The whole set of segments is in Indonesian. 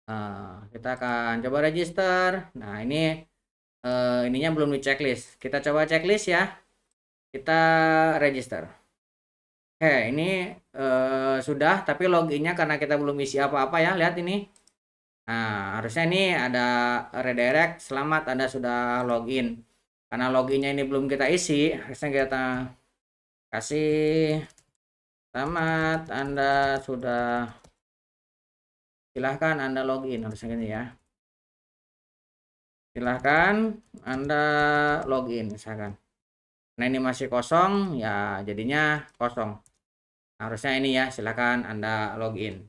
Kita akan coba register. Nah, ini ininya belum di checklist. Kita coba checklist ya. Kita register. Oke, ini sudah, tapi loginnya karena kita belum isi apa-apa ya. Lihat ini. Nah, harusnya ini ada redirect. Selamat Anda sudah login. Karena loginnya ini belum kita isi, harusnya kita kasih selamat Anda sudah, silahkan Anda login, harusnya gini ya. Silahkan Anda login misalkan. Nah, ini masih kosong ya, jadinya kosong. Harusnya ini ya, silahkan Anda login.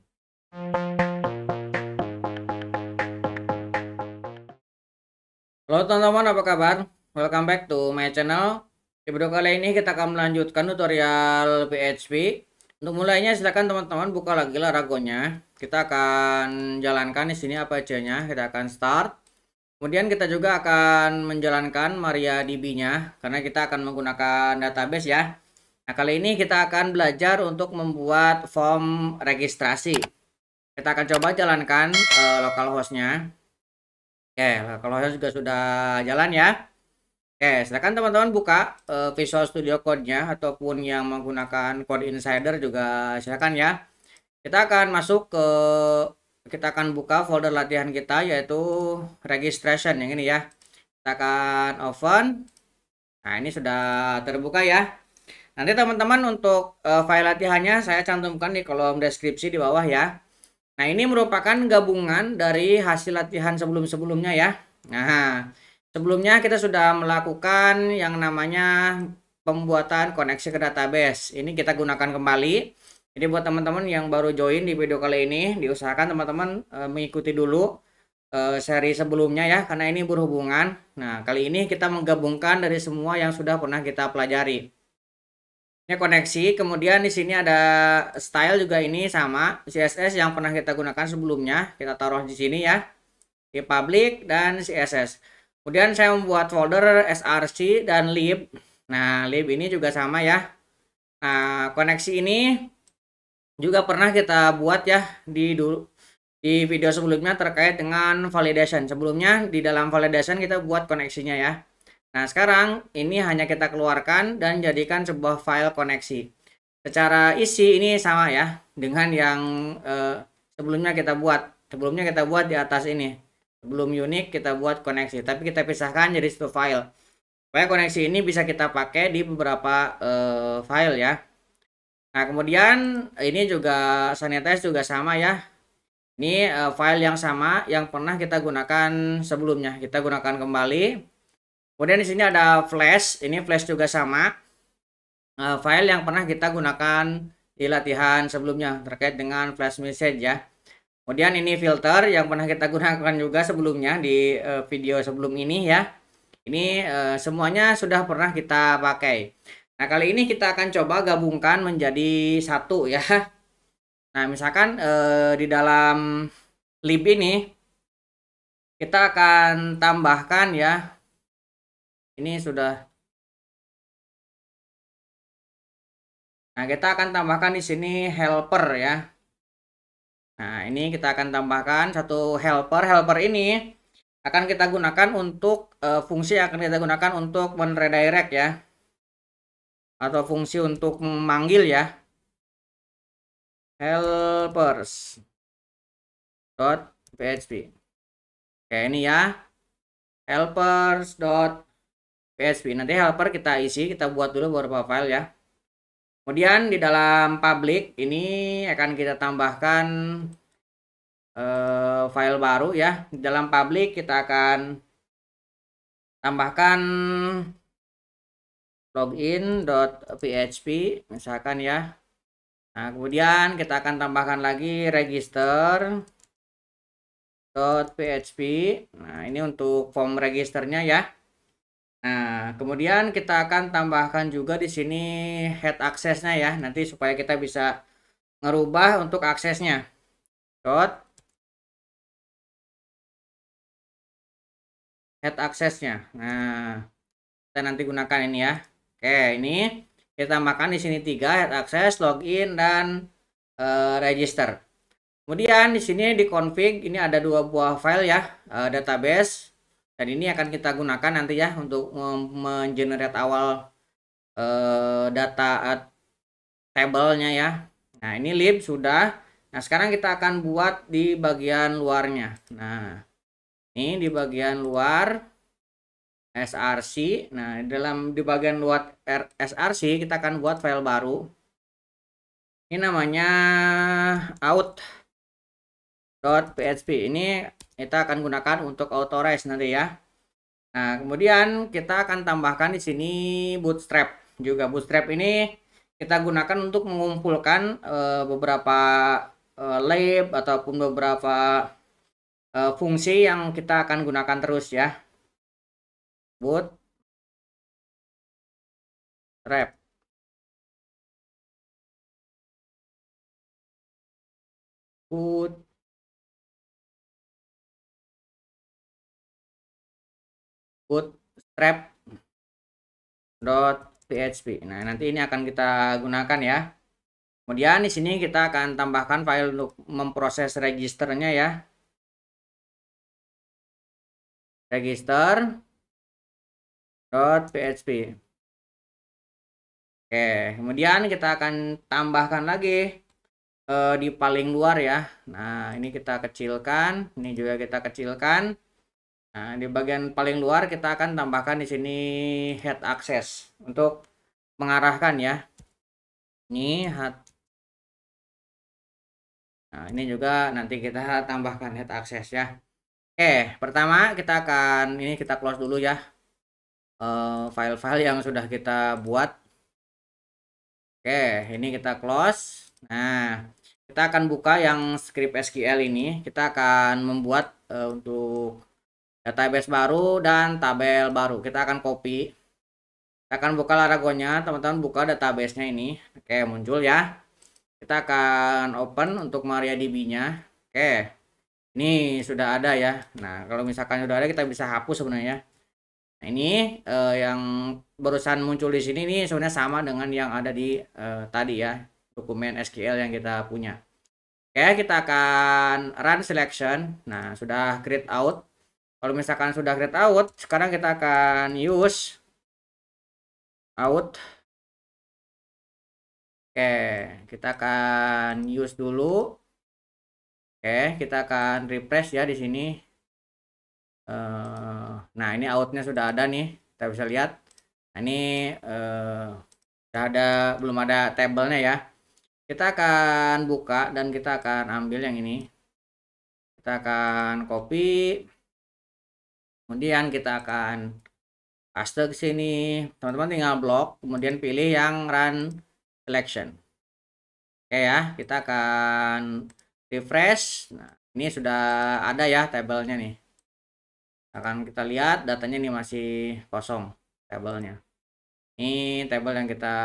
Halo teman-teman, apa kabar? Welcome back to my channel. Di video kali ini kita akan melanjutkan tutorial PHP. Untuk mulainya silakan teman-teman buka lagi Laragonya. Kita akan jalankan di sini apa aja-nya. Kita akan start. Kemudian kita juga akan menjalankan MariaDB-nya karena kita akan menggunakan database ya. Nah, kali ini kita akan belajar untuk membuat form registrasi. Kita akan coba jalankan localhost-nya. Oke, localhost juga sudah jalan ya. Oke, silakan teman-teman buka Visual Studio Code-nya ataupun yang menggunakan Code Insider juga silakan ya. Kita akan masuk ke, kita akan buka folder latihan kita yaitu registration yang ini ya. Kita akan open. Nah, ini sudah terbuka ya. Nanti teman-teman untuk file latihannya saya cantumkan di kolom deskripsi di bawah ya. Nah, ini merupakan gabungan dari hasil latihan sebelum-sebelumnya ya. Nah, sebelumnya kita sudah melakukan yang namanya pembuatan koneksi ke database. Ini kita gunakan kembali. Jadi buat teman-teman yang baru join di video kali ini, diusahakan teman-teman mengikuti dulu seri sebelumnya ya, karena ini berhubungan. Nah, kali ini kita menggabungkan dari semua yang sudah pernah kita pelajari. Ini koneksi, kemudian di sini ada style juga, ini sama CSS yang pernah kita gunakan sebelumnya. Kita taruh di sini ya, di public dan CSS. Kemudian saya membuat folder src dan lib. Nah, lib ini juga sama ya. Nah, koneksi ini juga pernah kita buat ya di video sebelumnya terkait dengan validation. Sebelumnya di dalam validation kita buat koneksinya ya. Nah, sekarang ini hanya kita keluarkan dan jadikan sebuah file koneksi. Secara isi ini sama ya dengan yang sebelumnya kita buat. Sebelumnya kita buat di atas ini. Sebelum unik kita buat koneksi, tapi kita pisahkan jadi satu file. Supaya koneksi ini bisa kita pakai di beberapa file ya. Nah, kemudian ini juga sanitize juga sama ya. Ini file yang sama yang pernah kita gunakan sebelumnya. Kita gunakan kembali. Kemudian di sini ada flash, ini flash juga sama. File yang pernah kita gunakan di latihan sebelumnya terkait dengan flash message ya. Kemudian ini filter yang pernah kita gunakan juga sebelumnya di video sebelum ini ya. Ini semuanya sudah pernah kita pakai. Nah, kali ini kita akan coba gabungkan menjadi satu ya. Nah, misalkan di dalam lib ini kita akan tambahkan ya. Ini sudah. Nah, kita akan tambahkan di sini helper ya. Nah, ini kita akan tambahkan satu helper. Helper ini akan kita gunakan untuk fungsi yang akan kita gunakan untuk men-redirect ya. Atau fungsi untuk memanggil ya. Helpers.php. Oke, ini ya. Helpers.php. Nanti helper kita isi, kita buat dulu beberapa file ya. Kemudian di dalam public ini akan kita tambahkan file baru ya. Di dalam public kita akan tambahkan login.php misalkan ya. Nah, kemudian kita akan tambahkan lagi register.php. Nah, ini untuk form registernya ya. Nah, kemudian kita akan tambahkan juga di sini head aksesnya ya, nanti supaya kita bisa ngerubah untuk aksesnya. Head aksesnya. Nah, kita nanti gunakan ini ya. Oke, ini kita tambahkan di sini 3, head access, login dan register. Kemudian di sini di config ini ada dua buah file ya, database, dan ini akan kita gunakan nanti ya untuk mengenerate awal data tabelnya ya. Nah, ini lib sudah. Nah, sekarang kita akan buat di bagian luarnya. Nah, ini di bagian luar src. Nah, di bagian luar src kita akan buat file baru. Ini namanya out.php. Ini kita akan gunakan untuk authorize nanti ya. Nah, kemudian kita akan tambahkan di sini bootstrap. Juga bootstrap ini kita gunakan untuk mengumpulkan beberapa lab ataupun beberapa fungsi yang kita akan gunakan terus ya. Bootstrap. bootstrap.php. Nah, nanti ini akan kita gunakan ya. Kemudian di sini kita akan tambahkan file untuk memproses registernya ya. Register.php. Oke, kemudian kita akan tambahkan lagi di paling luar ya. Nah, ini kita kecilkan, ini juga kita kecilkan. Nah, di bagian paling luar kita akan tambahkan di sini head access untuk mengarahkan ya. Ini head. Nah, ini juga nanti kita tambahkan head access ya. Oke, pertama kita akan ini kita close dulu ya file-file yang sudah kita buat. Oke, ini kita close. Nah, kita akan buka yang script SQL ini. Kita akan membuat untuk database baru dan tabel baru. Kita akan copy. Kita akan buka Laragonya, teman-teman buka database-nya ini. Oke, muncul ya. Kita akan open untuk MariaDB-nya. Oke. Ini sudah ada ya. Nah, kalau misalkan sudah ada kita bisa hapus sebenarnya. Nah, ini yang barusan muncul di sini nih sebenarnya sama dengan yang ada di tadi ya, dokumen SQL yang kita punya. Oke, kita akan run selection. Nah, sudah create out. Kalau misalkan sudah create out, sekarang kita akan use out. Oke, kita akan use dulu. Oke, kita akan refresh ya di sini. Nah, ini outnya sudah ada nih, kita bisa lihat. Nah, ini sudah ada, belum ada tabelnya ya. Kita akan buka dan kita akan ambil yang ini. Kita akan copy. Kemudian kita akan paste ke sini. Teman-teman tinggal blok, kemudian pilih yang run selection. Oke ya, kita akan refresh. Nah, ini sudah ada ya tabelnya nih. Akan kita lihat datanya ini masih kosong tabelnya. Ini tabel yang kita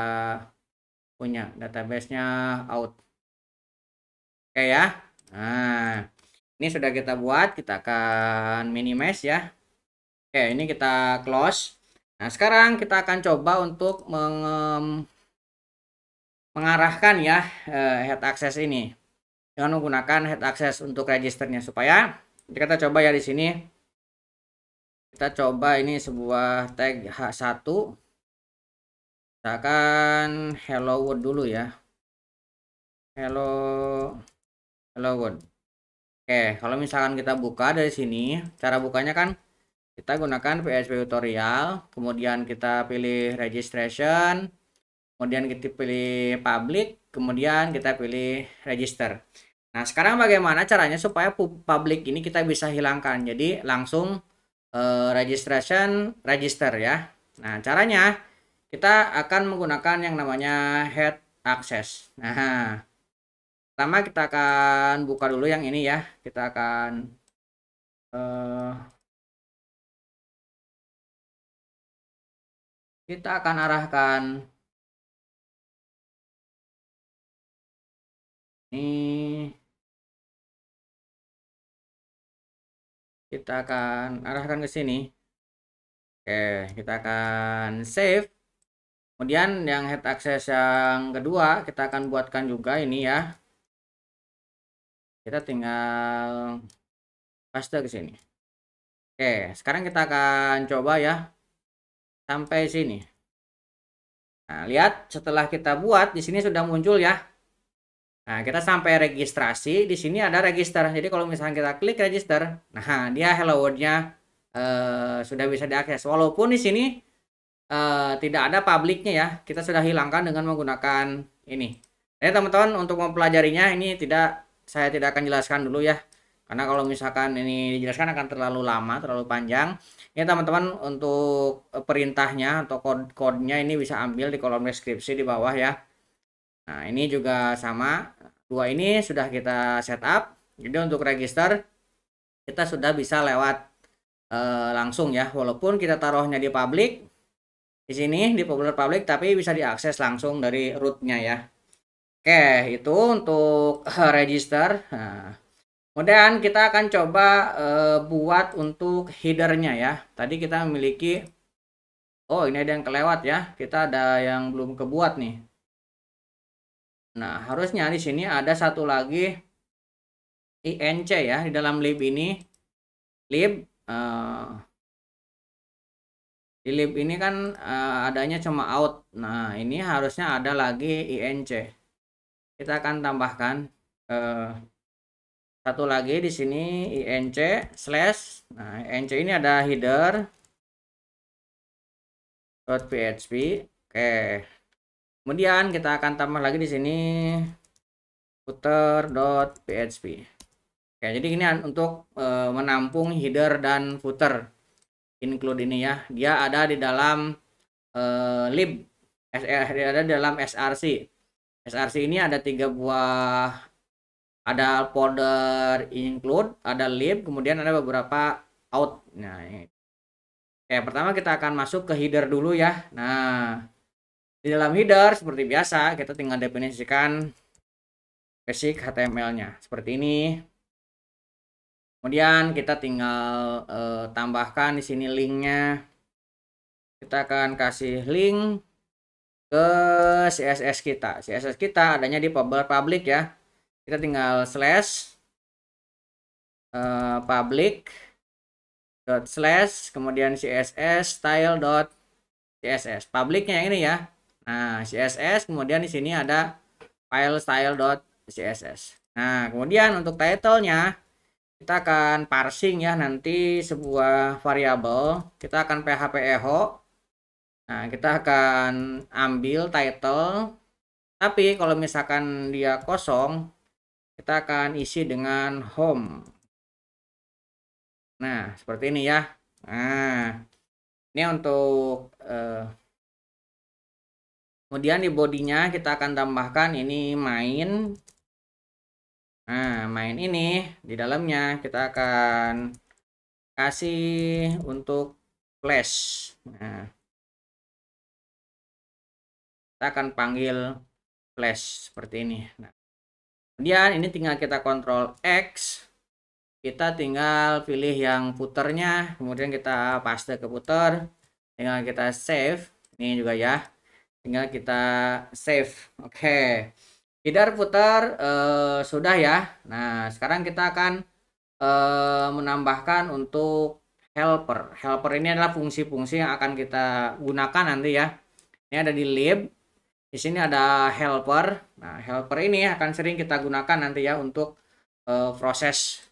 punya, database-nya out. Oke ya. Nah, ini sudah kita buat, kita akan minimize ya. Oke, ini kita close. Nah, sekarang kita akan coba untuk mengarahkan ya head access ini dengan menggunakan head access untuk registernya, supaya kita coba ya di sini. Kita coba ini sebuah tag H1. Kita akan hello world dulu ya. Hello world. Oke, kalau misalkan kita buka dari sini, cara bukanya kan kita gunakan PHP tutorial, kemudian kita pilih registration, kemudian kita pilih public, kemudian kita pilih register. Nah, sekarang bagaimana caranya supaya public ini kita bisa hilangkan? Jadi langsung registration register ya. Nah, caranya kita akan menggunakan yang namanya head access. Nah, pertama kita akan buka dulu yang ini ya. Kita akan arahkan ini, kita akan arahkan ke sini. Oke, kita akan save. Kemudian yang head access yang kedua kita akan buatkan juga ini ya. Kita tinggal paste ke sini. Oke, sekarang kita akan coba ya sampai sini. Nah, lihat setelah kita buat di sini sudah muncul ya. Nah, kita sampai registrasi, di sini ada register. Jadi kalau misalnya kita klik register, nah dia hello world-nya sudah bisa diakses. Walaupun di sini tidak ada publiknya ya, kita sudah hilangkan dengan menggunakan ini. Jadi teman-teman untuk mempelajarinya ini saya tidak akan jelaskan dulu ya. Karena kalau misalkan ini dijelaskan akan terlalu lama, terlalu panjang. Ya teman-teman untuk perintahnya atau kode-kodenya ini bisa ambil di kolom deskripsi di bawah ya. Nah, ini juga sama. Dua ini sudah kita setup. Jadi untuk register kita sudah bisa lewat langsung ya. Walaupun kita taruhnya di public, di sini di popular public, tapi bisa diakses langsung dari rootnya ya. Oke, itu untuk register. Nah, kemudian kita akan coba buat untuk headernya ya. Tadi kita memiliki, oh ini ada yang kelewat ya. Kita ada yang belum kebuat nih. Nah, harusnya di sini ada satu lagi INC ya di dalam lib ini. Lib di lib ini kan adanya cuma out. Nah, ini harusnya ada lagi INC. Kita akan tambahkan satu lagi di sini INC slash. Nah, INC ini ada header .php. Oke. Kemudian kita akan tambah lagi di sini footer.php. Oke, jadi ini untuk menampung header dan footer include ini ya. Dia ada di dalam lib, ada di dalam src. src ini ada 3 buah, ada folder include, ada lib, kemudian ada beberapa out. Nah, ini. Oke, pertama kita akan masuk ke header dulu ya. Nah, di dalam header seperti biasa kita tinggal definisikan basic HTML-nya seperti ini. Kemudian kita tinggal tambahkan di sini linknya. Kita akan kasih link ke CSS kita. CSS kita adanya di public ya. Kita tinggal slash public dot slash kemudian CSS style dot CSS. Publicnya yang ini ya. Nah, CSS kemudian di sini ada file style dot CSS. Nah, kemudian untuk title-nya kita akan parsing ya nanti sebuah variabel. Kita akan php echo. Nah, kita akan ambil title. Tapi kalau misalkan dia kosong, kita akan isi dengan home. Nah, seperti ini ya. Nah, ini untuk kemudian di bodinya kita akan tambahkan ini main. Nah, main ini di dalamnya kita akan kasih untuk flash. Nah, kita akan panggil flash seperti ini. Nah, kemudian ini tinggal kita kontrol X. Kita tinggal pilih yang footernya, kemudian kita paste ke footer. Tinggal kita save. Ini juga ya. Tinggal kita save. Oke. Header footer sudah ya. Nah, sekarang kita akan menambahkan untuk helper. Helper ini adalah fungsi-fungsi yang akan kita gunakan nanti ya. Ini ada di lib. Di sini ada helper. Nah, helper ini akan sering kita gunakan nanti ya untuk proses.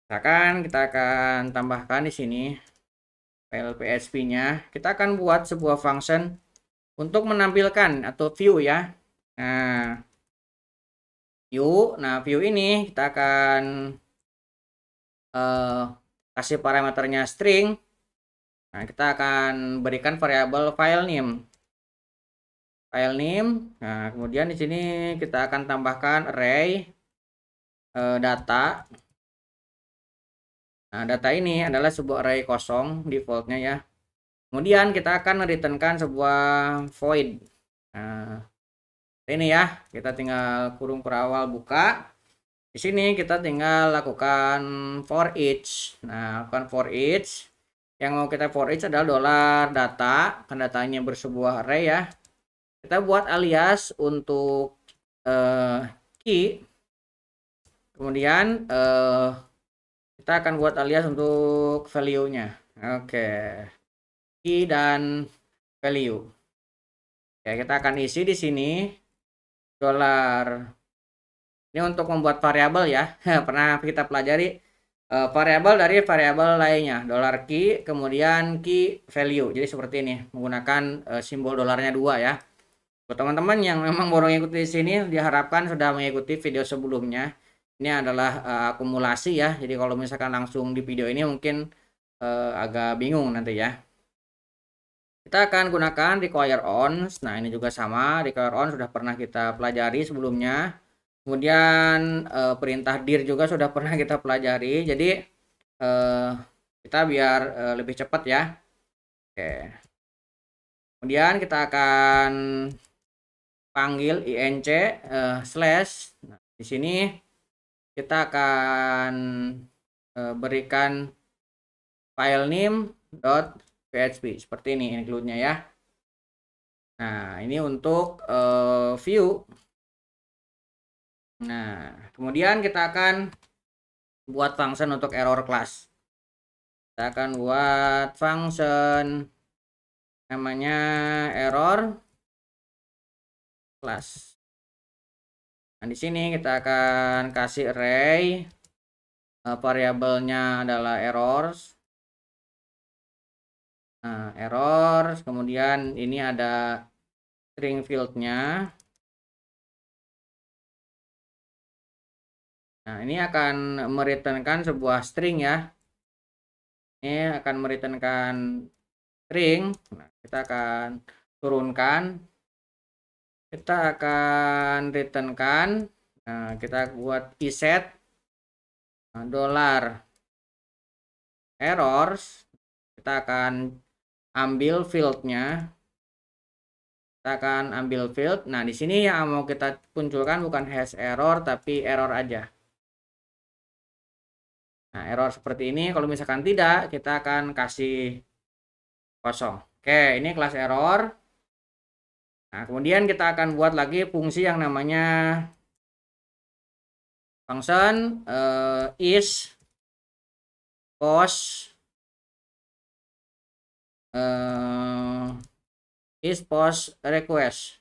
Misalkan kita akan tambahkan di sini file PHP-nya. Kita akan buat sebuah function untuk menampilkan atau view ya. Nah, view ini kita akan kasih parameternya string. Nah, kita akan berikan variabel file name. Nah, kemudian di sini kita akan tambahkan array data. Nah, data ini adalah sebuah array kosong defaultnya ya. Kemudian kita akan returnkan sebuah void. Nah, ini ya, kita tinggal kurung perawal buka. Di sini kita tinggal lakukan for each. Nah, lakukan for each. Yang mau kita for each adalah $data, kan datanya bersebuah array ya. Kita buat alias untuk key. kemudian kita akan buat alias untuk value-nya. Oke, key dan value. Oke, kita akan isi di sini dolar. Ini untuk membuat variabel ya. Pernah kita pelajari variabel dari variabel lainnya, dollar key, kemudian key value. Jadi seperti ini, menggunakan simbol dolarnya 2 ya. Buat teman-teman yang memang baru mengikuti di sini, diharapkan sudah mengikuti video sebelumnya. Ini adalah akumulasi ya. Jadi kalau misalkan langsung di video ini mungkin agak bingung nanti ya. Kita akan gunakan require ons. Nah, ini juga sama, require on sudah pernah kita pelajari sebelumnya. Kemudian perintah dir juga sudah pernah kita pelajari. Jadi kita biar lebih cepat ya. Oke. Kemudian kita akan panggil inc slash. Nah, di sini kita akan berikan file name .php seperti ini include-nya ya. Nah, ini untuk view. Nah, kemudian kita akan buat function untuk error class. Kita akan buat function namanya error class. Nah, di sini kita akan kasih array, variabelnya adalah errors. Nah, errors, kemudian ini ada string fieldnya. Nah, ini akan mereturnkan sebuah string ya. Ini akan mereturnkan string. Nah, kita akan turunkan. Kita akan returnkan. Nah, kita buat iset dollar errors. Kita akan ambil fieldnya. Kita akan ambil field. Nah, di sini yang mau kita munculkan bukan hash error tapi error aja. Nah, error seperti ini kalau misalkan tidak, kita akan kasih kosong. Oke, ini kelas error. Nah, kemudian kita akan buat lagi fungsi yang namanya function is post request.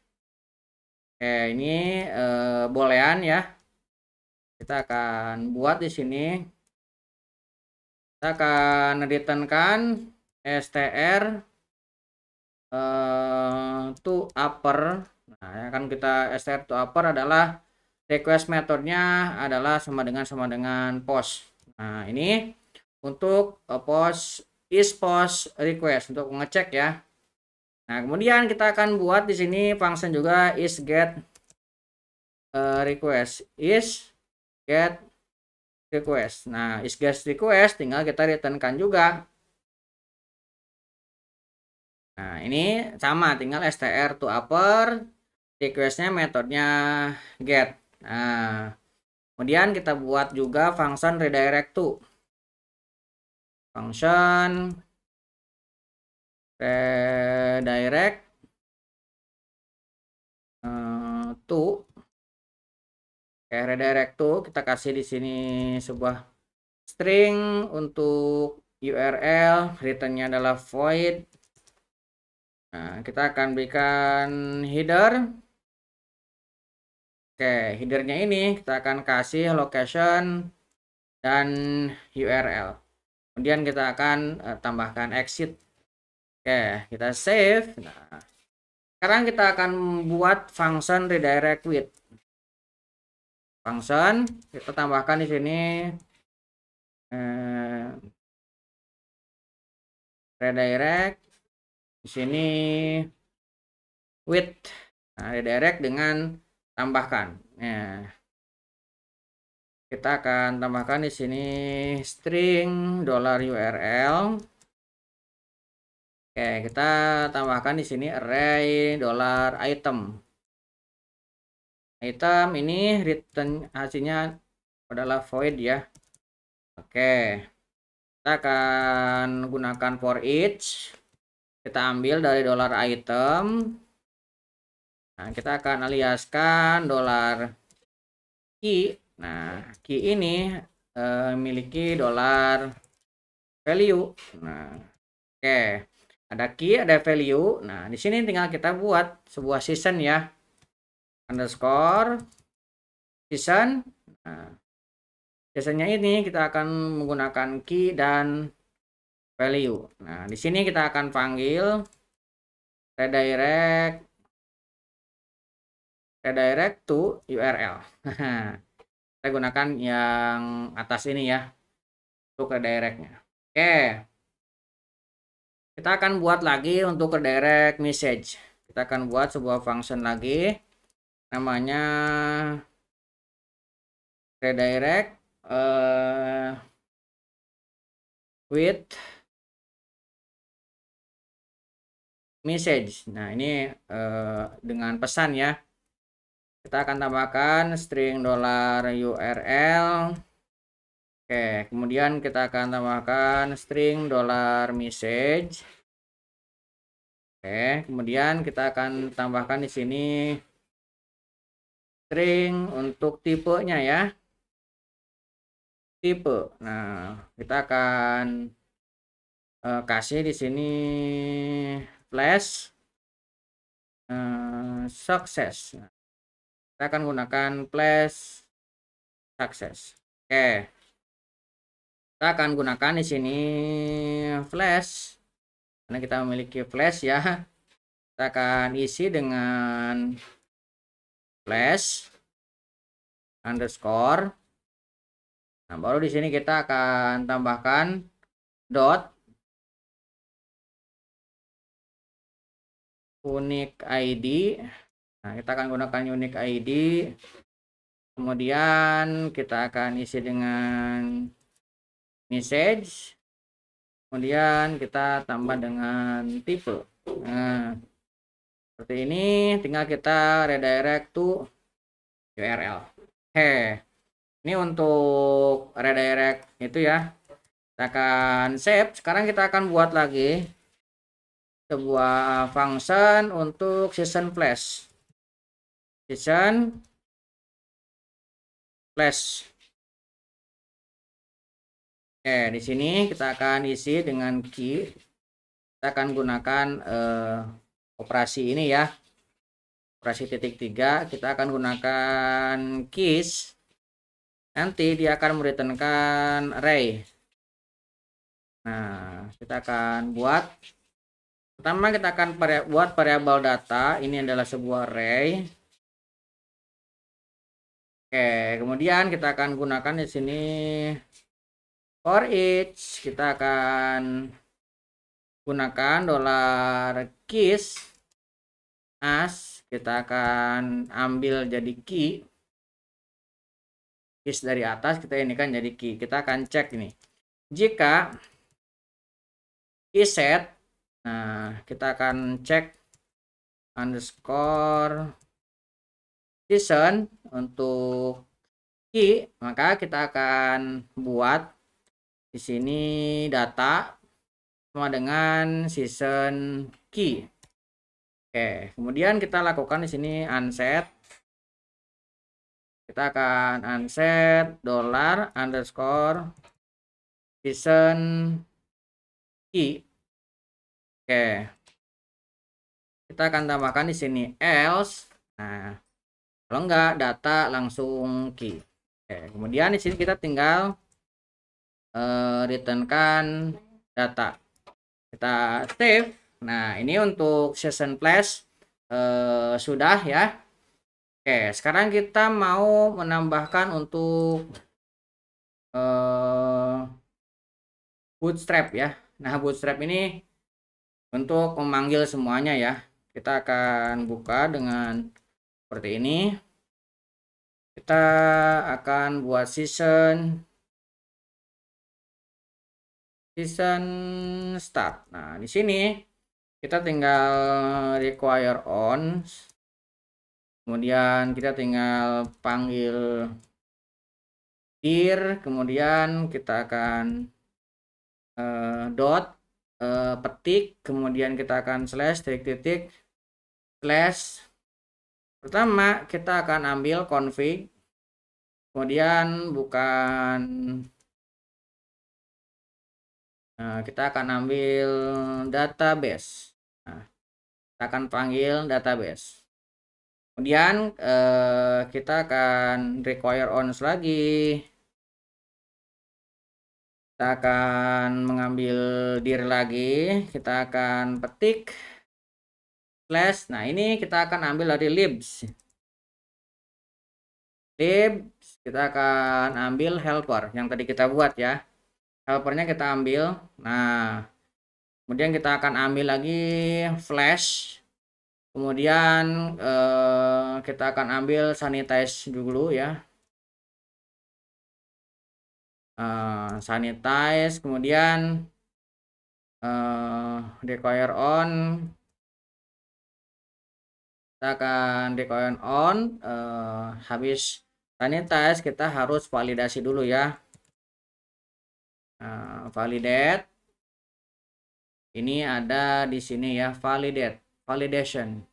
Oke, ini boolean ya. Kita akan buat di sini. Kita akan returnkan str to upper. Nah, ya kan kita str to upper adalah request metodenya adalah sama dengan post. Nah, ini untuk post request untuk ngecek ya. Nah, kemudian kita akan buat di sini function juga is get request. Nah, is get request tinggal kita returnkan juga. Nah, ini sama, tinggal str to upper, requestnya metodenya get. Nah, kemudian kita buat juga function redirect to. Function redirect to. Oke, redirect to kita kasih di sini sebuah string untuk URL, returnnya adalah void. Nah, kita akan berikan header. Oke, headernya ini kita akan kasih location dan URL. Kemudian kita akan tambahkan exit. Oke, kita save. Nah, sekarang kita akan buat function redirect with. Function kita tambahkan di sini redirect di sini with. Nah, redirect dengan tambahkan. Nah, kita akan tambahkan di sini string $URL. Oke, kita tambahkan di sini array $item. Item ini return hasilnya adalah void ya. Oke, kita akan gunakan for each. Kita ambil dari $item. Nah, kita akan aliaskan $key Nah, key ini memiliki dollar value. Nah, oke. Ada key, ada value. Nah, di sini tinggal kita buat sebuah season ya. Underscore season. Nah, seasonnya ini kita akan menggunakan key dan value. Nah, di sini kita akan panggil redirect to URL. Kita gunakan yang atas ini ya untuk redirectnya. Oke, kita akan buat lagi untuk redirect message. Kita akan buat sebuah function lagi, namanya redirect with message. Nah, ini dengan pesan ya. Kita akan tambahkan string $URL. Oke, kemudian kita akan tambahkan string $message. Oke, kemudian kita akan tambahkan di sini string untuk tipenya ya. Tipe. Nah, kita akan kasih di sini flash success. Nah, kita akan gunakan flash success. Oke. Kita akan gunakan di sini flash. Karena kita memiliki flash ya. Kita akan isi dengan flash underscore. Nah, baru di sini kita akan tambahkan dot unique ID. Nah, kita akan gunakan unique ID. Kemudian kita akan isi dengan message. Kemudian kita tambah dengan tipe. Nah, seperti ini, tinggal kita redirect to URL. Oke. Ini untuk redirect itu ya. Kita akan save. Sekarang kita akan buat lagi sebuah function untuk season flash. Season flash. Oke, di sini kita akan isi dengan key. Kita akan gunakan operasi ini ya. Operasi titik 3. Kita akan gunakan keys. Nanti dia akan mereturnkan array. Nah, kita akan buat. Pertama kita akan buat variabel data. Ini adalah sebuah array. Oke, kemudian kita akan gunakan di sini for each. Kita akan gunakan $keys as. Kita akan ambil jadi key. Keys dari atas kita ini kan jadi key. Kita akan cek ini. Jika key set, nah kita akan cek underscore season untuk key, maka kita akan buat di sini data sama dengan season key. Oke, kemudian kita lakukan di sini unset. Kita akan unset $underscore season key. Oke. Kita akan tambahkan di sini else. Nah, kalau enggak data langsung key. Oke, kemudian di sini kita tinggal returnkan data. Kita save. Nah, ini untuk season flash sudah ya. Oke, sekarang kita mau menambahkan untuk bootstrap ya. Nah, bootstrap ini untuk memanggil semuanya ya. Kita akan buka dengan seperti ini. Kita akan buat season start. Nah, di sini kita tinggal require on. Kemudian kita tinggal panggil dir, kemudian kita akan dot petik, kemudian kita akan slash titik slash. Pertama kita akan ambil config, Kemudian bukan, kita akan ambil database. Nah, kita akan panggil database. Kemudian kita akan require ons lagi. Kita akan mengambil dir lagi. Kita akan petik slash. Nah, ini kita akan ambil dari libs. Kita akan ambil helper yang tadi kita buat ya. Helpernya kita ambil. Nah, kemudian kita akan ambil lagi flash. Kemudian kita akan ambil sanitize dulu ya. Sanitize, kemudian require on. Kita akan require on. Habis sanitize kita harus validasi dulu ya. Validate. Ini ada di sini ya, validation.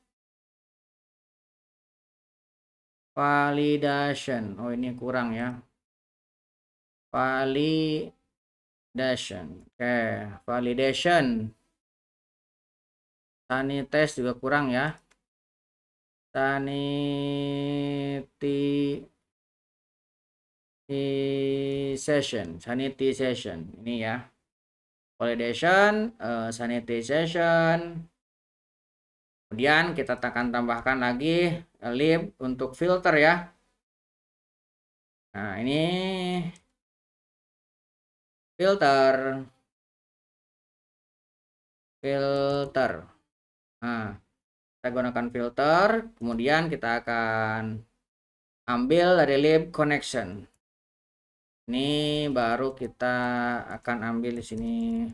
Oh, ini kurang ya. Validation. Oke, validation. Sanitize juga kurang ya. Sanitization ini ya. Validation, sanitization. Kemudian kita akan tambahkan lagi lib untuk filter ya. Nah, ini filter. Nah, kita gunakan filter, kemudian kita akan ambil dari lib connection. Ini baru kita akan ambil di sini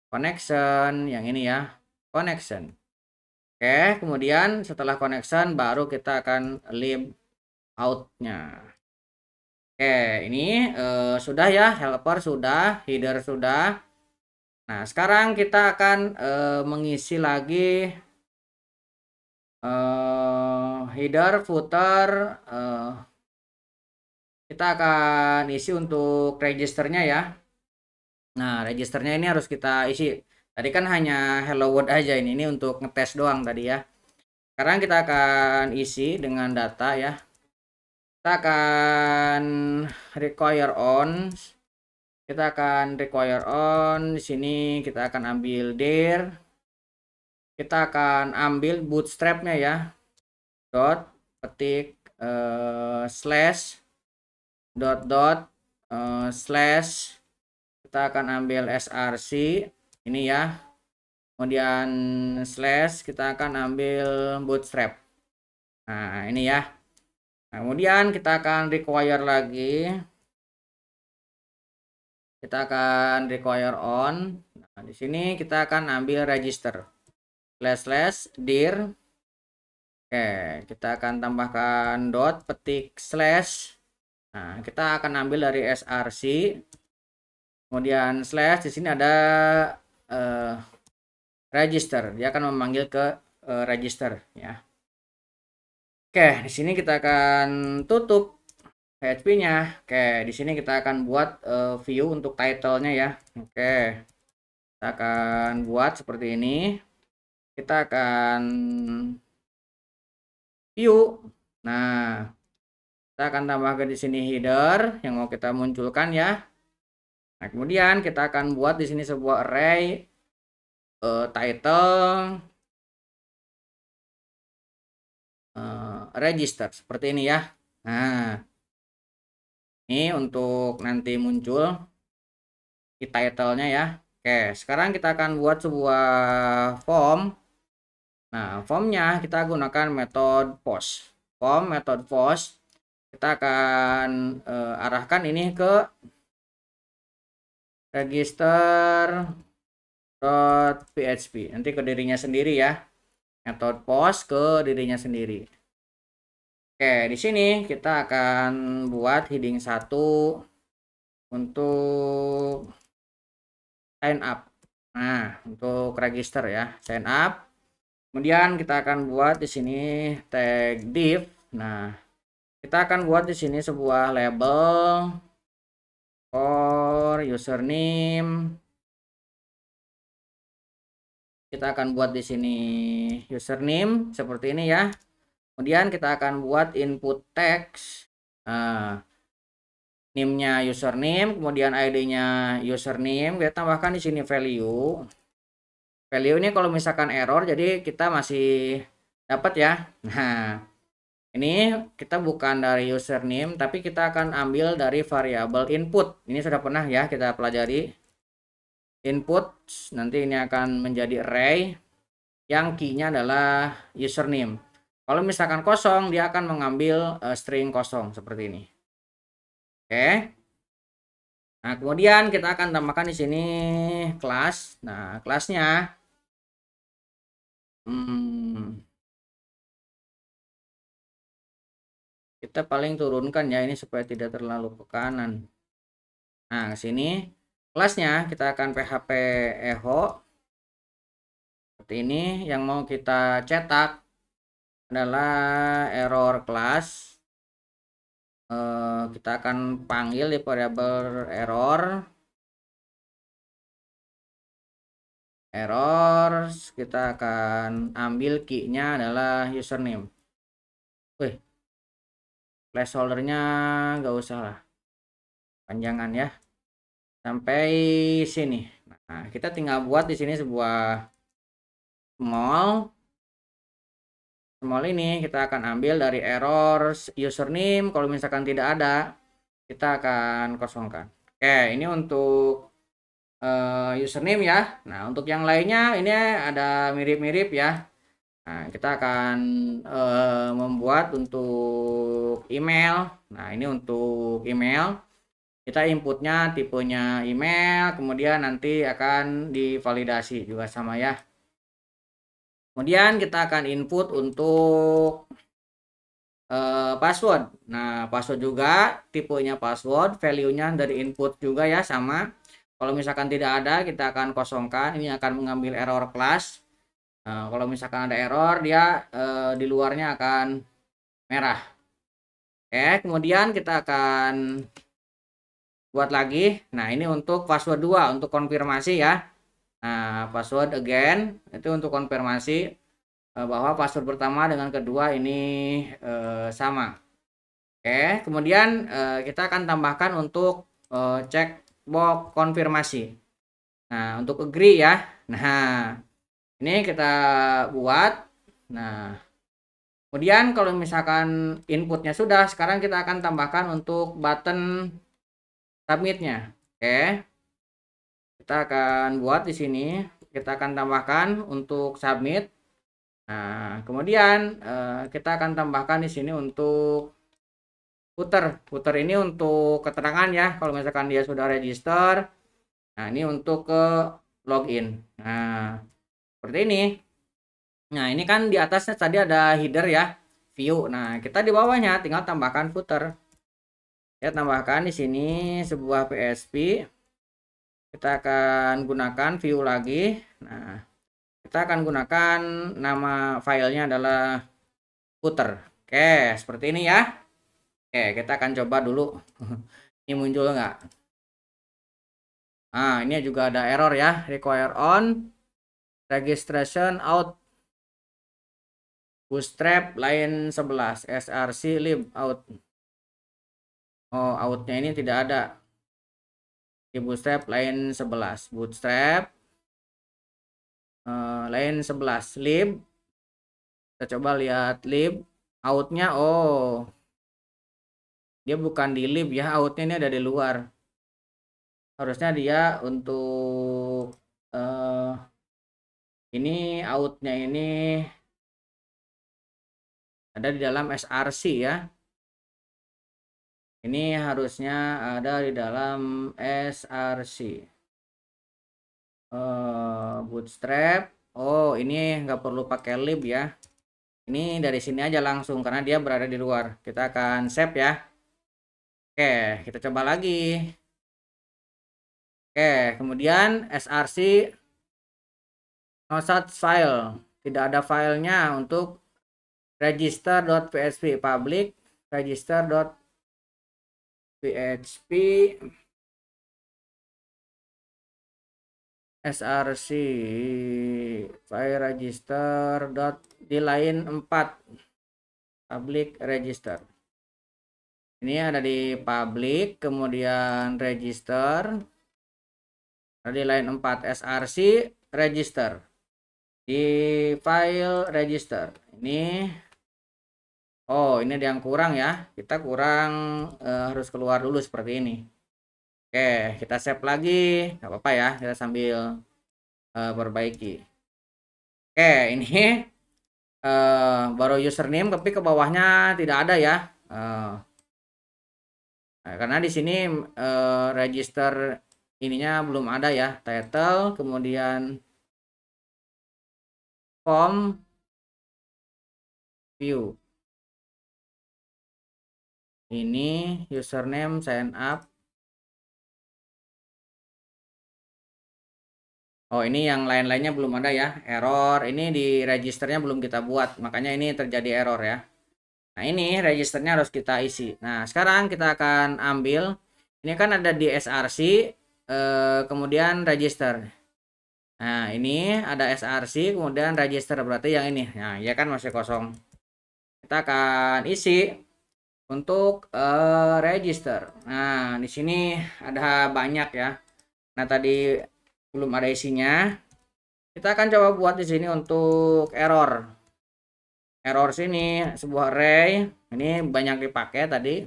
connection yang ini ya, connection. Oke, kemudian setelah connection baru kita akan lib outnya. Oke, ini sudah ya, helper sudah, header sudah. Nah, sekarang kita akan mengisi lagi header, footer. Kita akan isi untuk registernya ya. Nah, registernya ini harus kita isi. Tadi kan hanya hello world aja, ini untuk ngetes doang tadi ya. Sekarang kita akan isi dengan data ya. Kita akan require on. Kita akan require on di sini. Kita akan ambil dir. Kita akan ambil bootstrapnya ya. Dot petik slash slash. Kita akan ambil src ini ya. Kemudian slash kita akan ambil bootstrap. Nah, ini ya. Nah, kemudian kita akan require lagi. Kita akan require on. Nah, di sini kita akan ambil register. Slash dir. Oke, kita akan tambahkan dot petik slash. Nah, kita akan ambil dari src. Kemudian slash di sini ada register. Dia akan memanggil ke register ya. Oke, di sini kita akan tutup PHP-nya. Oke, di sini kita akan buat view untuk title-nya ya. Oke. Kita akan buat seperti ini. Kita akan view. Nah, kita akan tambahkan di sini header yang mau kita munculkan ya. Nah, kemudian kita akan buat di sini sebuah array title register seperti ini ya. Nah, ini untuk nanti muncul di title-nya ya. Oke, sekarang kita akan buat sebuah form. Nah, formnya kita gunakan metode post. Metode post. Kita akan arahkan ini ke register.php. Nanti ke dirinya sendiri ya. Metode post ke dirinya sendiri. Oke, di sini kita akan buat heading 1 untuk sign up. Nah, untuk register ya, sign up. Kemudian kita akan buat di sini tag div. Nah, Kita akan buat di sini sebuah label for username. Kita akan buat di sini username seperti ini ya. Kemudian kita akan buat input text. Nah, name-nya username, kemudian ID-nya username. Kita tambahkan di sini value. Value ini kalau misalkan error, jadi kita masih dapat ya. Nah, ini kita bukan dari username, tapi kita akan ambil dari variabel input. Ini sudah pernah ya kita pelajari. Input, nanti ini akan menjadi array yang key-nya adalah username. Kalau misalkan kosong, dia akan mengambil string kosong seperti ini. Oke. Nah, kemudian kita akan tambahkan di sini kelas. Nah, kelasnya kita paling turunkan ya ini supaya tidak terlalu ke kanan. Nah, ke sini kelasnya kita akan php echo seperti ini. Yang mau kita cetak adalah error class. Kita akan panggil di variabel error, kita akan ambil key-nya adalah username. Wih, placeholder-nya nggak usah lah, panjangan ya sampai sini. Nah, kita tinggal buat di sini sebuah small ini kita akan ambil dari error username. Kalau misalkan tidak ada, kita akan kosongkan. Oke, ini untuk username ya. Nah, untuk yang lainnya ini ada mirip-mirip ya. Nah, kita akan membuat untuk email. Nah, ini untuk email. Kita inputnya tipenya email, kemudian nanti akan divalidasi juga sama ya. Kemudian kita akan input untuk password. Nah, password juga tipenya password, value-nya dari input juga ya sama. Kalau misalkan tidak ada, kita akan kosongkan. Ini akan mengambil error class. Nah, kalau misalkan ada error, dia di luarnya akan merah. Oke, kemudian kita akan buat lagi. Nah, ini untuk password 2 untuk konfirmasi ya. Nah, password again itu untuk konfirmasi bahwa password pertama dengan kedua ini sama. Oke, kemudian kita akan tambahkan untuk checkbox konfirmasi. Nah, untuk agree ya. Nah, ini kita buat. Nah, kemudian kalau misalkan inputnya sudah, sekarang kita akan tambahkan untuk button submitnya. Oke, kita akan buat di sini. Kita akan tambahkan untuk submit. Nah, kemudian kita akan tambahkan di sini untuk footer ini untuk keterangan ya, kalau misalkan dia sudah register. Nah, ini untuk ke login. Nah, seperti ini. Nah, ini kan di atasnya tadi ada header ya, view. Nah, kita di bawahnya tinggal tambahkan footer. Ya, tambahkan di sini sebuah PHP. Kita akan gunakan view lagi. Nah, kita akan gunakan nama filenya adalah footer. Oke, seperti ini ya. Oke, kita akan coba dulu. Ini muncul nggak? Nah, ini juga ada error ya. Require on, registration out, bootstrap line 11, src lib out. Oh, outnya ini tidak ada. Di bootstrap line 11. Bootstrap line 11 lib. Kita coba lihat lib. Outnya, oh. Dia bukan di lib ya, outnya ini ada di luar. Harusnya dia untuk ini outnya ini ada di dalam src ya. Ini harusnya ada di dalam src. Bootstrap. Oh, ini nggak perlu pakai lib ya. Ini dari sini aja langsung karena dia berada di luar. Kita akan save ya. Oke, kita coba lagi. Oke, kemudian src no such file. Tidak ada filenya untuk register.php public register.php src file register di line 4 public register. Ini ada di public, kemudian register, ada di line 4 src register di file register. Ini ini ada yang kurang ya, kita kurang, harus keluar dulu seperti ini. Oke, kita save lagi, nggak apa-apa ya, kita sambil perbaiki. Oke, ini baru username tapi ke bawahnya tidak ada ya. Nah, karena di sini register ininya belum ada ya, title, kemudian form, view. Ini username sign up. Oh, ini yang lain-lainnya belum ada ya, error. Ini di registernya belum kita buat, makanya ini terjadi error ya. Nah, ini registernya harus kita isi. Nah, sekarang kita akan ambil, ini kan ada di src, kemudian register. Nah, ini ada src, kemudian register, berarti yang ini. Nah, ya kan masih kosong. Kita akan isi untuk register. Nah, di sini ada banyak ya. Nah, tadi belum ada isinya. Kita akan coba buat di sini untuk error. Error sini sebuah array. Ini banyak dipakai tadi.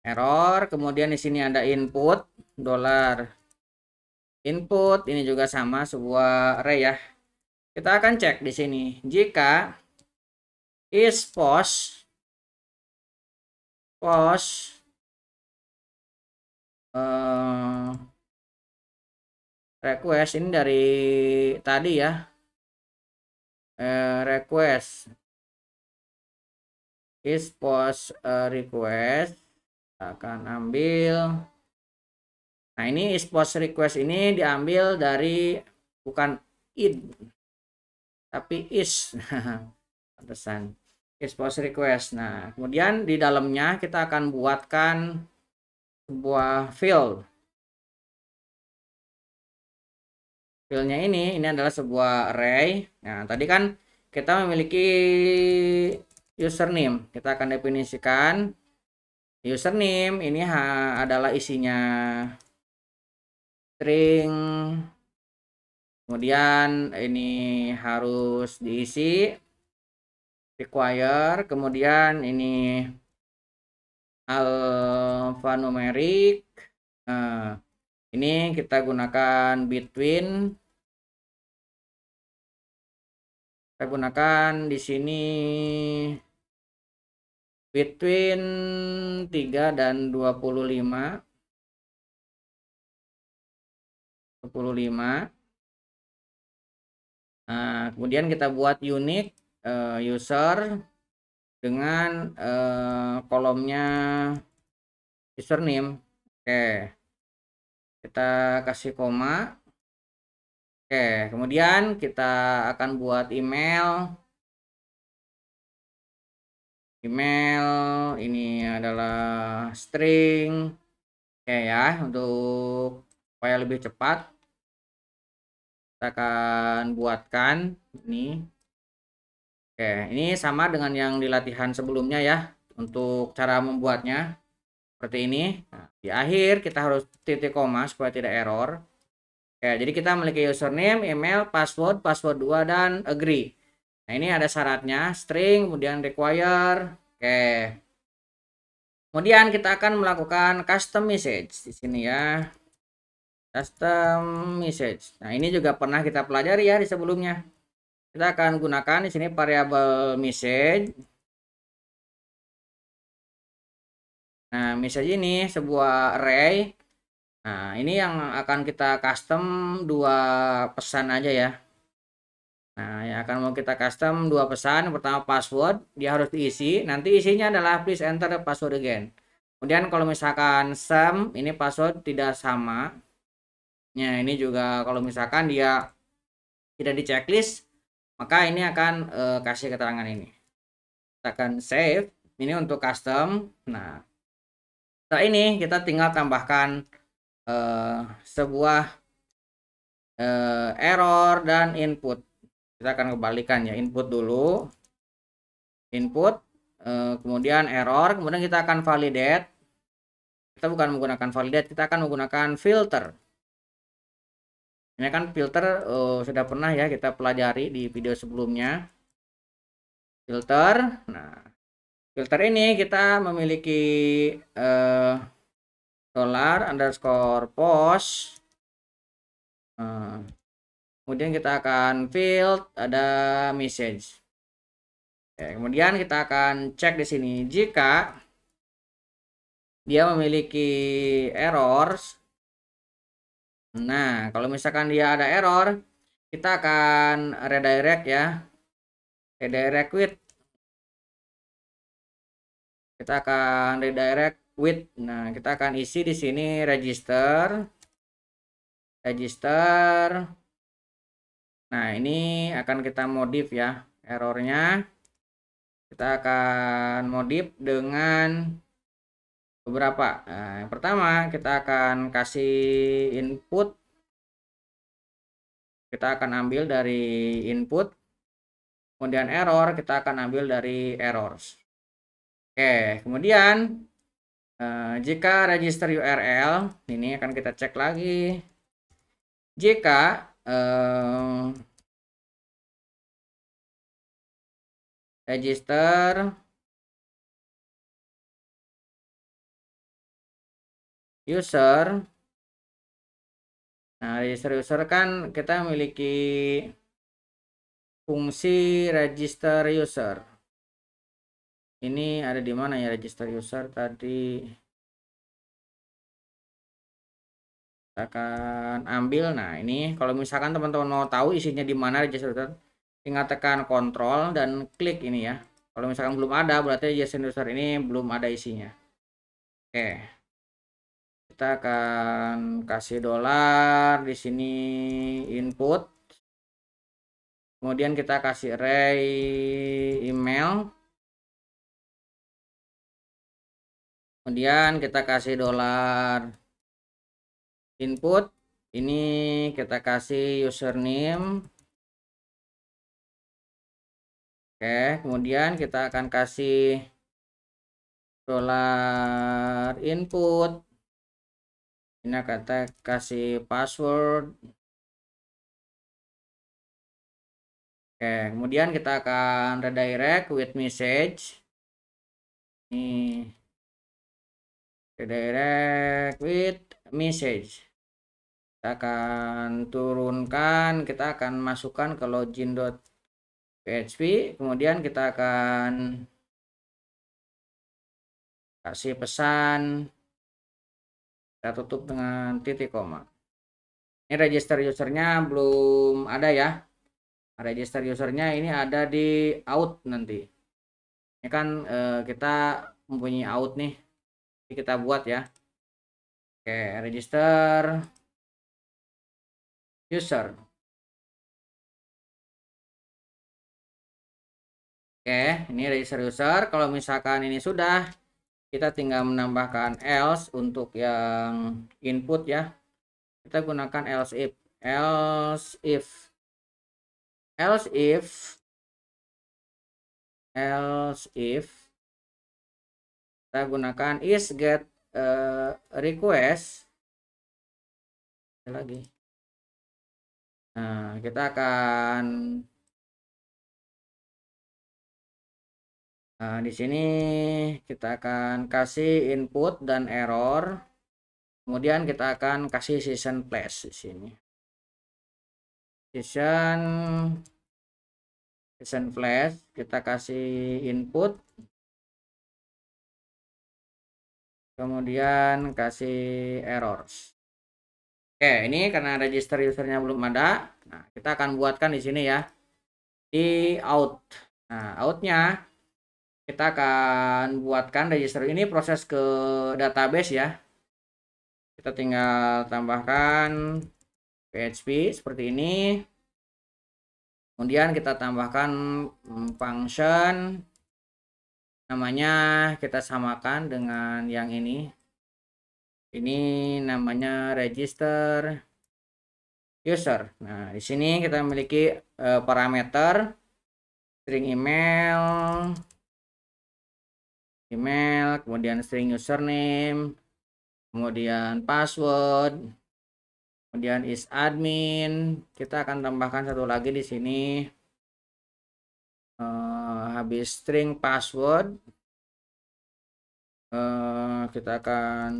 Error. Kemudian di sini ada input $. Input ini juga sama sebuah array ya. Kita akan cek di sini. Jika is post request ini dari tadi ya, request is post request, akan ambil. Nah, ini is post request ini diambil dari bukan id tapi is. Pantesan is post request. Nah, kemudian di dalamnya kita akan buatkan sebuah field. Fieldnya ini adalah sebuah array. Nah, tadi kan kita memiliki username. Kita akan definisikan username ini adalah isinya string. Kemudian ini harus diisi require. Kemudian ini alphanumeric. Nah, ini kita gunakan between. Kita gunakan di sini between 3 dan 25. 25. Nah, kemudian kita buat unique user dengan kolomnya username. Oke, kita kasih koma. Oke, kemudian kita akan buat email. Email ini adalah string. Oke ya, untuk supaya lebih cepat kita akan buatkan ini. Oke, ini sama dengan yang di latihan sebelumnya ya, untuk cara membuatnya seperti ini. Nah, di akhir kita harus titik koma supaya tidak error. Oke, jadi kita memiliki username, email, password 2 dan agree. Nah, ini ada syaratnya, string, kemudian require. Oke. Kemudian kita akan melakukan custom message di sini ya. Custom message. Nah, ini juga pernah kita pelajari ya di sebelumnya. Kita akan gunakan di sini variabel message. Nah, message ini sebuah array. Nah, ini yang akan kita custom 2 pesan aja ya. Nah, yang akan mau kita custom 2 pesan. Pertama password, dia harus diisi. Nanti isinya adalah please enter the password again. Kemudian kalau misalkan sum, ini password tidak sama. Nah, ini juga kalau misalkan dia tidak di checklist, maka ini akan kasih keterangan ini. Kita akan save ini untuk custom. Nah, setelah ini kita tinggal tambahkan sebuah error dan input. Kita akan kembalikan ya, input dulu, input, kemudian error, kemudian kita akan validate. Kita bukan menggunakan validate, kita akan menggunakan filter. Ini kan filter sudah pernah ya kita pelajari di video sebelumnya. Filter. Nah, filter ini kita memiliki $_post. Kemudian kita akan field ada message. Oke, kemudian kita akan cek di sini jika dia memiliki errors. Nah, kalau misalkan dia ada error, kita akan redirect ya. Redirect with. Kita akan redirect with. Nah, kita akan isi di sini register. Nah, ini akan kita modif ya errornya. Kita akan modif dengan beberapa. Nah, yang pertama kita akan kasih input. Kita akan ambil dari input. Kemudian error kita akan ambil dari errors. Oke, kemudian jika register URL ini akan kita cek lagi. Jika register user. Nah, register user kan kita memiliki fungsi register user. Ini ada di mana ya register user tadi? Kita akan ambil. Nah, ini kalau misalkan teman-teman mau tahu isinya di mana register user, tinggal tekan kontrol dan klik ini ya. Kalau misalkan belum ada, berarti register user ini belum ada isinya. Oke. Kita akan kasih $, di sini input. Kemudian kita kasih array email. Kemudian kita kasih $, input. Ini kita kasih username. Oke, kemudian kita akan kasih $input. Ini kita kasih password. Oke, kemudian kita akan redirect with message. Ini redirect with message. Kita akan turunkan, kita akan masukkan ke login.php. Kemudian kita akan kasih pesan. Kita tutup dengan titik koma. Ini register usernya belum ada ya. Register usernya ini ada di out nanti. Ini kan kita mempunyai out nih. Jadi kita buat ya. Oke, register user. Oke, ini register user. Kalau misalkan ini sudah, kita tinggal menambahkan else untuk yang input ya. Kita gunakan else if kita gunakan is get request lagi. Nah, kita akan di sini kita akan kasih input dan error. Kemudian kita akan kasih season place di sini. Season flash kita kasih input. Kemudian kasih errors. Oke, ini karena register usernya belum ada. Nah, kita akan buatkan di sini ya. Di out. Nah, outnya kita akan buatkan register ini proses ke database ya. Kita tinggal tambahkan PHP seperti ini. Kemudian kita tambahkan function, namanya kita samakan dengan yang ini. Ini namanya register user. Nah, di sini kita memiliki parameter string email, kemudian string username, kemudian password, kemudian is admin. Kita akan tambahkan satu lagi di sini. Habis string password, kita akan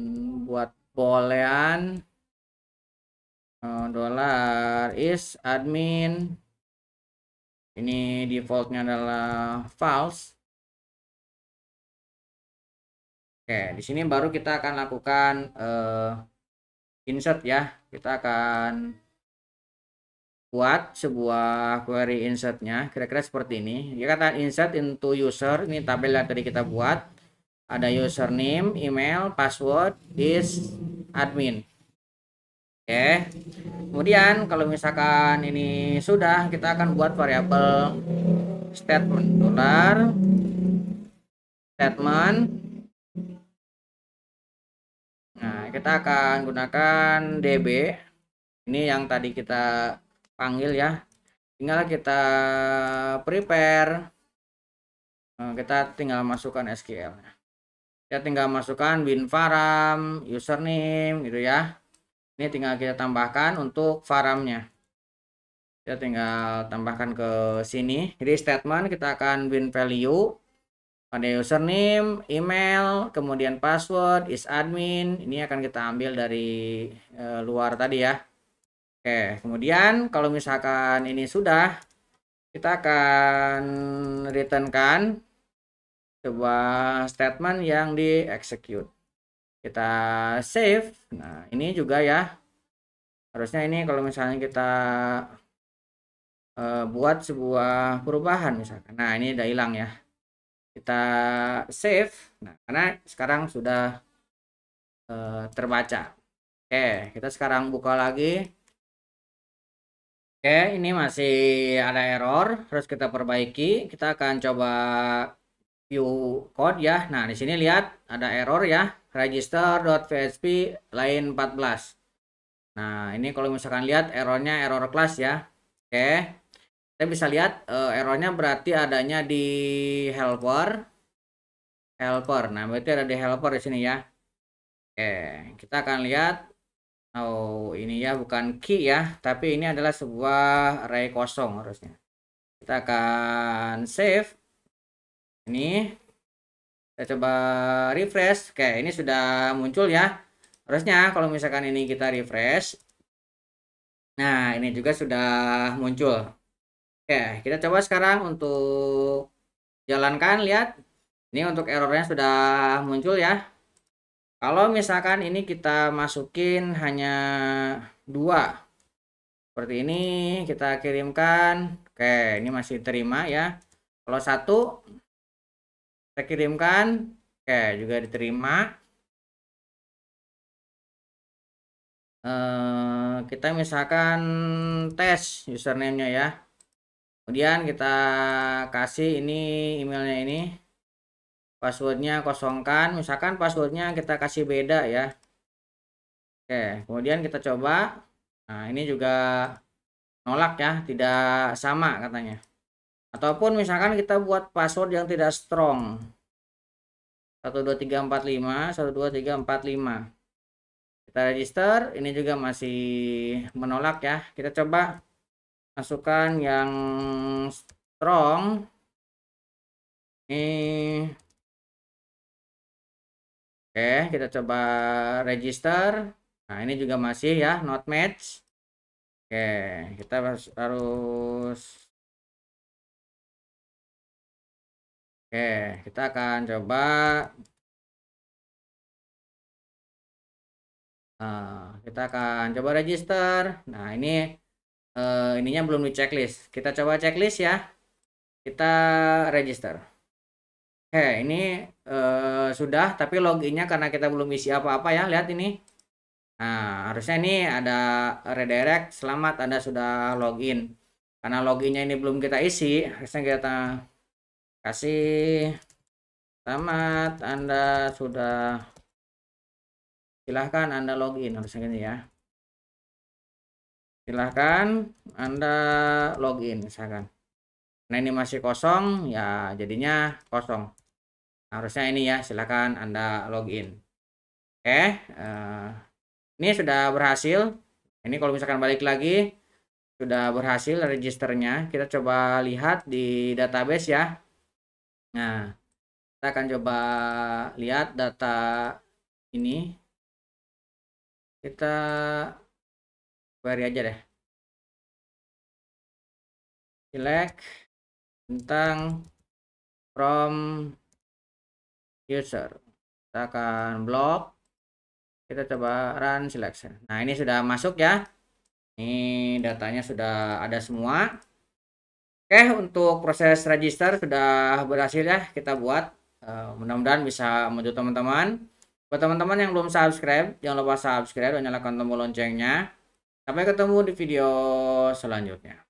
buat boolean dollar is admin. Ini defaultnya adalah false. Oke, di sini baru kita akan lakukan insert ya. Kita akan buat sebuah query insertnya kira-kira seperti ini. Dia kata insert into user. Ini tabel yang tadi kita buat. Ada username, email, password, is admin. Oke. Kemudian kalau misalkan ini sudah, kita akan buat variabel statement dollar statement. Nah, kita akan gunakan db. Ini yang tadi kita panggil ya. Tinggal kita prepare. Kita tinggal masukkan SQL. Kita tinggal masukkan bin varam, username gitu ya. Ini tinggal kita tambahkan untuk varamnya. Kita tinggal tambahkan ke sini. Jadi statement kita akan bin value pada username, email, kemudian password, is admin. Ini akan kita ambil dari luar tadi ya. Oke, kemudian kalau misalkan ini sudah, kita akan returnkan sebuah statement yang di execute. Kita save. Nah, ini juga ya. Harusnya ini kalau misalnya kita buat sebuah perubahan misalkan. Nah, ini udah hilang ya. Kita save. Nah, karena sekarang sudah terbaca. Oke, kita sekarang buka lagi. Oke, ini masih ada error, harus kita perbaiki. Kita akan coba view code ya. Nah, di sini lihat ada error ya, register.php line 14. Nah, ini kalau misalkan lihat errornya error class ya. Oke. Kita bisa lihat errornya berarti adanya di helper. Nah, berarti ada di helper di sini ya. Oke, kita akan lihat. Oh, ini ya bukan key ya, tapi ini adalah sebuah array kosong harusnya. Kita akan save. Ini kita coba refresh. Oke, ini sudah muncul ya. Harusnya kalau misalkan ini kita refresh. Nah, ini juga sudah muncul. Oke, kita coba sekarang untuk jalankan, lihat. Ini untuk errornya sudah muncul ya. Kalau misalkan ini kita masukin hanya 2. Seperti ini kita kirimkan. Oke, ini masih terima ya. Kalau 1 kita kirimkan, oke juga diterima. Kita misalkan tes username-nya ya. Kemudian kita kasih ini emailnya ini. Passwordnya kosongkan, misalkan passwordnya kita kasih beda ya. Oke, kemudian kita coba. Nah, ini juga nolak ya, tidak sama katanya. Ataupun misalkan kita buat password yang tidak strong. 12345, 12345. Kita register, ini juga masih menolak ya. Kita coba masukkan yang strong. Ini oke, kita coba register. Nah, ini juga masih ya, not match. Oke, kita harus oke, kita akan coba kita akan coba register. Nah, ini ininya belum di checklist. Kita coba checklist ya. Kita register. Oke, ini sudah, tapi loginnya karena kita belum isi apa-apa ya. Lihat ini. Nah, harusnya ini ada redirect. Selamat, Anda sudah login. Karena loginnya ini belum kita isi, harusnya kita kasih selamat Anda sudah, silahkan Anda login, harusnya gini ya. Silahkan Anda login misalkan. Nah ini masih kosong ya, jadinya kosong. Harusnya ini ya, silahkan Anda login. Oke, ini sudah berhasil. Ini kalau misalkan balik lagi sudah berhasil registernya. Kita coba lihat di database ya. Nah, kita akan coba lihat data ini. Kita query aja deh. Select tentang from user. Kita akan blok. Kita coba run selection. Nah, ini sudah masuk ya. Ini datanya sudah ada semua. Oke, untuk proses register sudah berhasil ya kita buat. Mudah-mudahan bisa membantu teman-teman. Buat teman-teman yang belum subscribe, jangan lupa subscribe dan nyalakan tombol loncengnya. Sampai ketemu di video selanjutnya.